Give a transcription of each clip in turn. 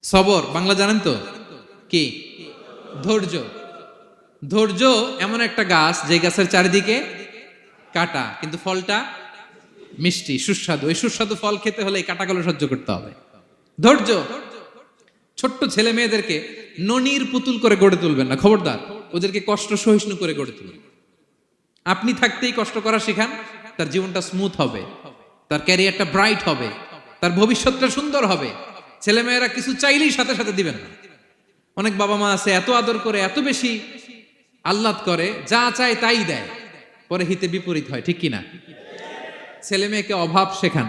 সবর বাংলা জানেন তো কি? ধৈর্য। ধৈর্য এমন একটা গাছ যে গাছের চারিদিকে কাটা, কিন্তু ফলটা মিষ্টি সুস্বাদু। এই সুস্বাদু ফল খেতে হলে এই কাটাগুলো সহ্য করতে হবে। ধৈর্য। ছোট্ট ছেলে মেয়েদেরকে ননির পুতুল করে গড়ে তুলবেন না, খবরদার। ওদেরকে কষ্ট সহিষ্ণু করে গড়ে তুলবেন। আপনি থাকতেই কষ্ট করা শিখান, তার জীবনটা স্মুথ হবে, তার ক্যারিয়ারটা ব্রাইট হবে, তার ভবিষ্যৎটা সুন্দর হবে। ছেলেমেয়েরা কিছু চাইলেই সাথে সাথে দিবেন না। অনেক বাবা মা আছে এত আদর করে, এত বেশি আহ্লাদ করে, যা চায় তাই দেয়, পরে হিতে বিপরীত হয়, ঠিক কিনা? ছেলে মেয়েকে অভাব শেখান,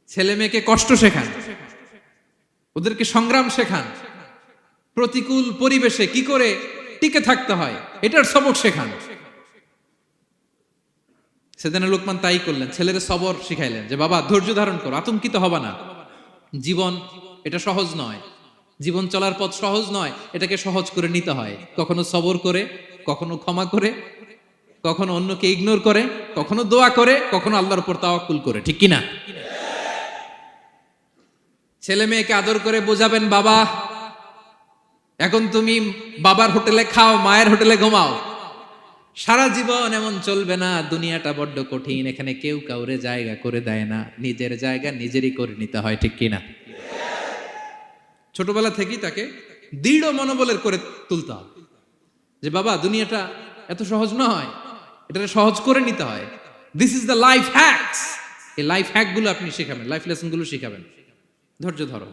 ছেলে মেয়েকে কষ্ট শেখান, ওদেরকে সংগ্রাম শেখান, প্রতিকূল পরিবেশে কি করে টিকে থাকতে হয় এটার সবক শেখান। সেদিন লোকমান তাই করলেন, ছেলের সবর শিখাইলেন যে বাবা ধৈর্য ধারণ করো, আতঙ্কিত হবা না। জীবন এটা সহজ নয়, জীবন চলার পথ সহজ নয়, এটাকে সহজ করে নিতে হয়। কখনো সবর করে, কখনো ক্ষমা করে, কখনো অন্যকে ইগনোর করে, কখনো দোয়া করে, কখনো আল্লাহর উপর তাওয়াক্কুল করে, ঠিক কিনা? ছেলে মেয়েকে আদর করে বোঝাবেন, বাবা এখন তুমি বাবার হোটেলে খাও, মায়ের হোটেলে ঘুমাও। সারা জীবন এমন চলবে না, দুনিয়াটা বড্ড কঠিন, এখানে কেউ কাউরে জায়গা করে দেয় না, নিজের জায়গা নিজেরই করে নিতে হয়, ঠিক কিনা? ছোটবেলা থেকেই তাকে দৃঢ় মনোবলের করে তুলতে হবে যে বাবা দুনিয়াটা এত সহজ নয়, এটা সহজ করে নিতে হয়। This is the life hacks. এই লাইফ হ্যাক গুলো আপনি শিখাবেন, লাইফ লেসন গুলো শিখাবেন। ধৈর্য ধরো,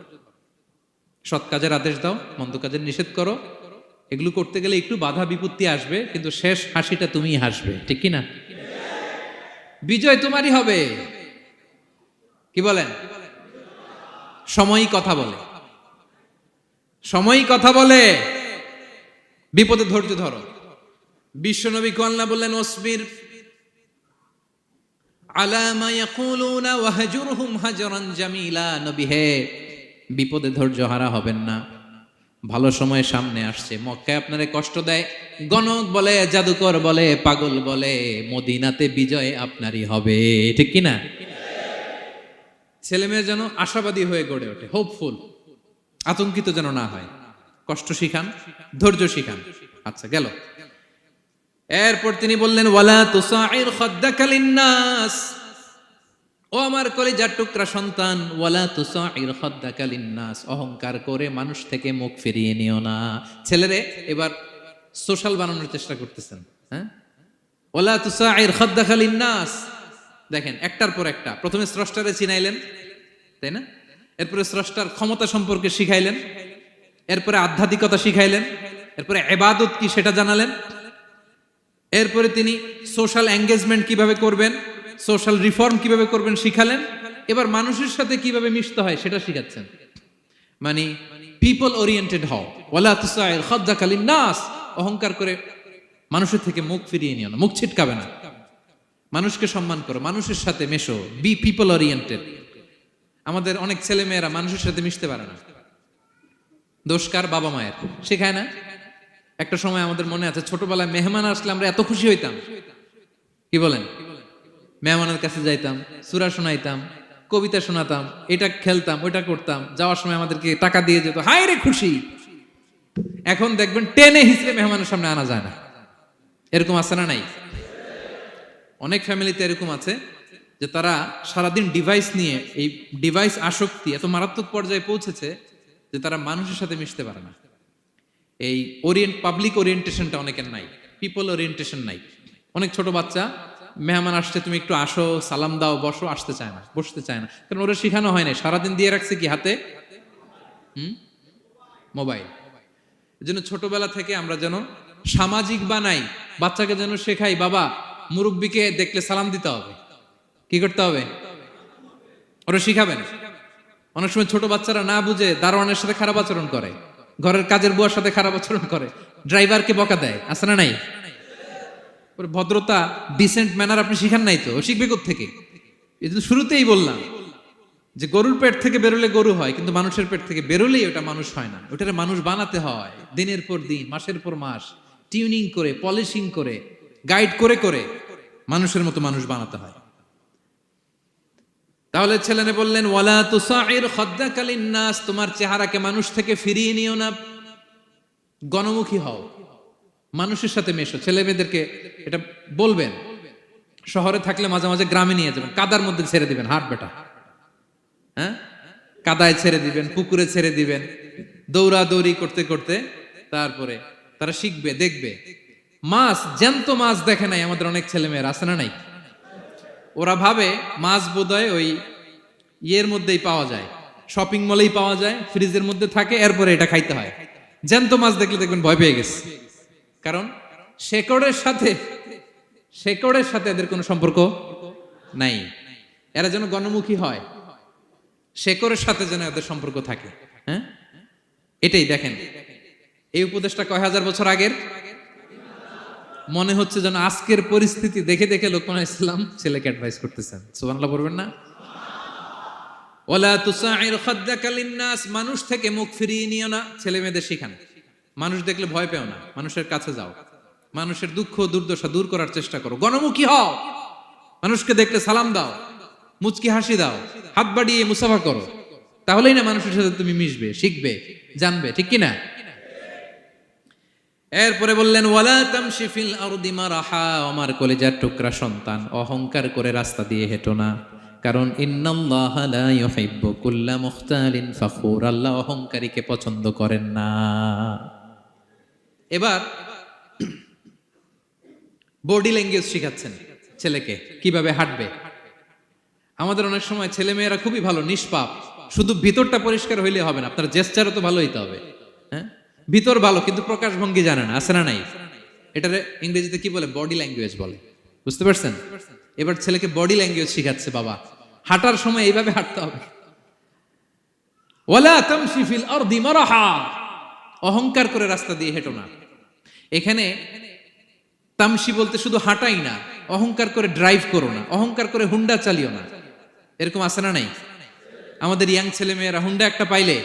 সৎ কাজের আদেশ দাও, মন্দ কাজের নিষেধ করো। এগুলো করতে গেলে একটু বাধা বিপত্তি আসবে, কিন্তু শেষ হাসিটা তুমিই হাসবে, ঠিক কিনা? বিজয় তোমারই হবে। কি বলেন? সময়ই কথা বলে, সময়ই কথা বলে। বিপদে ধৈর্য ধরো। বিশ্বনবী আল্লাহ বললেন, ওসবির আলা মা ইয়াকুলুনা ওয়াহজুরহুম হাজরান জামিলা। নবী হে, বিপদে ধৈর্য হারা হবেন না। ভালো সময় সামনে আসছে, মক্কায় আপনারে কষ্ট দেয়, গণক বলে, জাদুকর বলে, পাগল বলে, মদিনাতে বিজয় আপনারই হবে, ঠিক কিনা? ছেলে মেয়ে যেন আশাবাদী হয়ে গড়ে ওঠে, হোপফুল, আতঙ্কিত যেন না হয়। কষ্ট শিখান, ধৈর্য শিখান। আচ্ছা গেল। এরপর তিনি বললেন, ওয়ালা তুসাইর খাদ্দাকা লিন্নাস। ও আমার কলিজার টুকরা সন্তান, ওয়ালা তুসাইর খাদ্দাকা লিন্নাস, অহংকার করে মানুষ থেকে মুখ ফিরিয়ে নিও না। ছেলেরে এবার সোশ্যাল বানানোর চেষ্টা করতেছেন, হ্যাঁ? ওয়ালা তুসাইর খাদ্দাকা লিন্নাস। দেখেন একটার পর একটা, প্রথমে স্রষ্টারে চিনাইলেন, তাই না? এরপরে স্রষ্টার ক্ষমতা সম্পর্কে শিখাইলেন, এরপরে আধ্যাত্মিকতা শিখাইলেন, এরপরে ইবাদত কি সেটা জানালেন, এরপরে তিনি সোশ্যাল এঙ্গেজমেন্ট কিভাবে করবেন, সোশ্যাল রিফর্ম কিভাবে করবেন শিখালেন। এবার মানুষের সাথে কিভাবে মিশতে হয় সেটা শিখাচ্ছেন। মানে পিপল ওরিয়েন্টেড হও। ওয়ালা তুসাইর খাদ্দাকা লিন্নাস, অহংকার করে মানুষের থেকে মুখ ফিরিয়ে নিও না, মুখ ছিটকাবে না। মানুষকে সম্মান করো, মানুষের সাথে মেশো, বি পিপল ওরিয়েন্টেড। আমাদের অনেক ছেলে মেয়েরা মানুষের সাথে মিশতে পারে না। দোষ কার? বাবা মায়ের, শেখায় না। একটা সময় আমাদের মনে আছে, ছোটবেলায় মেহমান আসলে আমরা এত খুশি হইতাম, কি বলেন? মেহমানের কাছে যাইতাম, সূরা শোনাইতাম, কবিতা শোনাতাম, এটা খেলতাম, ওইটা করতাম, যাওয়ার সময় আমাদেরকে টাকা দিয়ে যেত, হায় রে খুশি। এখন দেখবেন টেনে হিসেবে মেহমানের সামনে আনা যায় না। এরকম আছে না নাই? অনেক ফ্যামিলিতে এরকম আছে যে তারা সারাদিন ডিভাইস নিয়ে, এই ডিভাইস আসক্তি এত মারাত্মক পর্যায়ে পৌঁছেছে যে তারা মানুষের সাথে মিশতে পারে না। এই পাবলিক ওরিয়েন্টেশনটা অনেকের নাই, পিপল ওরিয়েন্টেশন নাই। অনেক ছোট বাচ্চা, মেহমান আসছে, তুমি একটু আসো, সালাম দাও, বসো, আসতে চায় না, বসতে চায় না, কারণ ওরা শিখানো হয় না। সারাদিন দিয়ে রাখছে কি হাতে? মোবাইল। এই জন্য ছোটবেলা থেকে আমরা যেন সামাজিক বানাই, বাচ্চাকে যেন শেখাই, বাবা মুরব্বীকে দেখলে সালাম দিতে হবে, কি করতে হবে, ওরা শিখাবেন। অনেক সময় ছোট বাচ্চারা না বুঝে দারোয়ানের সাথে খারাপ আচরণ করে, ঘরের কাজের বুয়ার সাথে খারাপ আচরণ করে, ড্রাইভারকে বকা দেয়, আছে না নাই? ভদ্রতা, ডিসেন্ট ম্যানার আপনি শিখান নাই তো, শিখবে কোত্থেকে? এই জন্য শুরুতেই বললাম যে গরুর পেট থেকে বেরোলে গরু হয়, কিন্তু মানুষের পেট থেকে বেরোলেই ওটা মানুষ হয় না। ওটারে মানুষ বানাতে হয় দিনের পর দিন, মাসের পর মাস, টিউনিং করে, পলিশিং করে, গাইড করে করে মানুষের মতো মানুষ বানাতে হয়। তাহলে ছেলেনে বললেন ওয়ালা তুসাইর খাদ্দাকা লিন্নাস, তোমার চেহারাকে মানুষ থেকে ফিরিয়ে নিও না, গণমুখী হও, মানুষের সাথে মেশো। ছেলে মেয়েদেরকে এটা বলবেন। শহরে থাকলে মাঝে মাঝে গ্রামে নিয়ে যাবেন, কাদার মধ্যে ছেড়ে দিবেন, হাট বেটা, হ্যাঁ, কাদায় ছেড়ে দিবেন, পুকুরে ছেড়ে দিবেন, দৌড়াদৌড়ি করতে করতে তারপরে তারা শিখবে, দেখবে। মাছ, জ্যান্ত মাছ দেখে নাই আমাদের অনেক ছেলে মেয়েরা, আছে না নাই? ওরা ভাবে মাছ বোধহয় ওই ইয়ের মধ্যেই পাওয়া যায়, শপিং মলেই পাওয়া যায়, ফ্রিজের মধ্যে থাকে, এরপরে এটা খাইতে হয়। জ্যান্ত মাছ দেখলে দেখবেন ভয় পেয়ে গেছে, কারণ শেকড়ের সাথে এদের কোনো সম্পর্ক নাই। এরা যেন গণমুখী হয়, শেকড়ের সাথে যেন এদের সম্পর্ক থাকে। হ্যাঁ, এটাই দেখেন, এই উপদেশটা কয় হাজার বছর আগের। মনে হচ্ছে যেন আজকের পরিস্থিতি দেখে দেখে লোকমান ইসলাম ছেলেকে অ্যাডভাইস করতেছেন। সুবহানাল্লাহ পড়বেন না? ওয়ালা তুসাইর খাদ্দাকা লিন্নাস, মানুষ থেকে মুখ ফিরিয়ে নিও না, ছেলে মেয়েদের শিখান। মানুষ দেখলে ভয় পেও না, মানুষের কাছে যাও, মানুষের দুঃখ দুর্দশা দূর করার চেষ্টা করো, গণমুখী হও, মানুষকে দেখলে সালাম দাও, মুচকি হাসি দাও, হাত বাড়িয়ে মুসাফা করো, তাহলেই না মানুষের সাথে তুমি মিশবে, শিখবে, জানবে, ঠিক কি না? এরপরে বললেন ওয়ালা তামশি ফিল আরদি মারাহা, আমার কলিজার টুকরা সন্তান, অহংকার করে রাস্তা দিয়ে হেঁটো না, কারণ ইন্নাল্লাহা লা ইউহিব্বু কুল্লা মুখতালিন ফখুর, আল্লাহ অহংকারীকে পছন্দ করেন না। এবার বডি ল্যাঙ্গুয়েজ শিখাচ্ছেন ছেলেকে, কিভাবে হাঁটবে। আমাদের অনেক সময় ছেলে মেয়েরা খুবই ভালো, নিষ্পাপ, শুধু ভিতরটা পরিষ্কার হইলে হবে না, আপনার জেস্টারও তো ভালো হইতে হবে। হ্যাঁ, ভিতর ভালো কিন্তু প্রকাশ ভঙ্গি জানে না, আছে না নাই? এটারে ইংরেজিতে কি বলে? বডি ল্যাঙ্গুয়েজ বলে, বুঝতে পারছেন? এবার ছেলেকে বডি ল্যাঙ্গুয়েজ শিখাচ্ছে বাবা, হাঁটার সময় এইভাবে হাঁটতে হবে। ওয়ালা তামশি ফিল আরদি মারাহা, অহংকার করে রাস্তা দিয়ে হেঁটো না। এখানে তামশি বলতে শুধু হাঁটাই না, অহংকার করে ড্রাইভ করো না, অহংকার করে হুন্ডা চালিও না। এরকম আছে না নাই? আমাদের ইয়াং ছেলে মেয়েরা হুন্ডা একটা পাইলে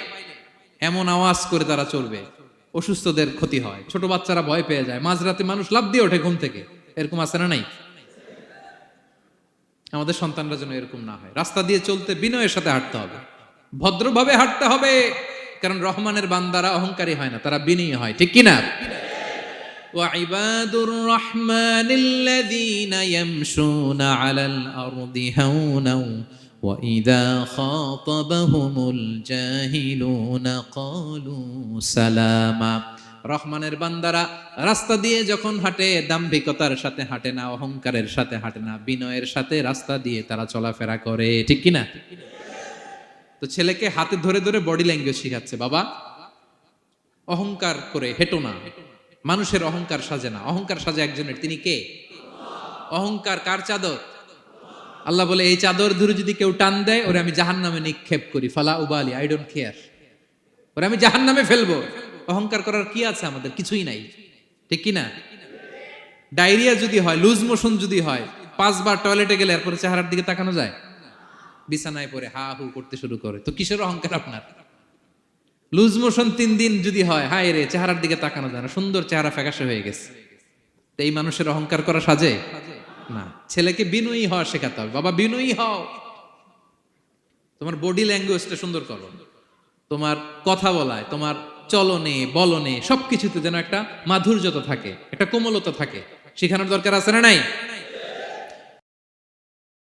এমন আওয়াজ করে তারা চলবে, অসুস্থদের ক্ষতি হয়, ছোট বাচ্চারা ভয় পেয়ে যায়, মাঝরাতে মানুষ লাফ দিয়ে ওঠে ঘুম থেকে, এরকম আছে না নাই? আমাদের সন্তানরা যেন এরকম না হয়। রাস্তা দিয়ে চলতে বিনয়ের সাথে হাঁটতে হবে, ভদ্রভাবে হাঁটতে হবে, কারণ রহমানের বান্দারা অহংকারী হয় না, তারা বিনয়ী হয়, ঠিক কি না? وعباد الرحمن الذين يمشون على الأرض هونا وإذا خاطبهم الجاهلون قالوا سلاما, রহমানের বান্দারা রাস্তা দিয়ে যখন হাঁটে দাম্ভিকতার সাথে হাঁটে না, অহংকারের সাথে হাঁটে না, বিনয়ের সাথে রাস্তা দিয়ে তারা চলাফেরা করে, ঠিক কি না? তো ছেলেকে হাতে ধরে ধরে বডি ল্যাঙ্গুয়েজ শিখাচ্ছে, বাবা অহংকার করে হেঁটো না, মানুষের অহংকার সাজে না, অহংকার সাজে একজনের, তিনি কে? অহংকার কার চাদর? আল্লাহ বলে এই চাদর ধরে যদি কেউ টান দেয় ওরে আমি জাহান্নামে নিক্ষেপ করি, ফালা উবালি, আই ডোন্ট কেয়ার, ওরে আমি জাহান্নামে ফেলবো। অহংকার করার কি আছে আমাদের? কিছুই নাই, ঠিক কি না? ডায়রিয়া যদি হয়, লুজ মোশন যদি হয়, 5 বার টয়লেটে গেলে এরপরে চেহারার দিকে তাকানো যায়? বিছানায় পড়ে হা হু করতে শুরু করে, তো কিসের অহংকার আপনার? লুজ মোশন 3 দিন যদি হয়, হায় রে, চেহারার দিকে তাকানো যায় না, সুন্দর চেহারা ফ্যাকাশে হয়ে গেছে, তো এই মানুষের অহংকার করা সাজে না। ছেলেকে বিনয়ী হওয়া শেখাতে হবে, বাবা বিনয়ী হও, তোমার বডি ল্যাঙ্গুয়েজটা সুন্দর করো, তোমার কথা বলায়, তোমার চলনে বলনে সবকিছুতে যেন একটা মাধুর্যতা থাকে, একটা কোমলতা থাকে, শেখানোর দরকার আছে না নাই?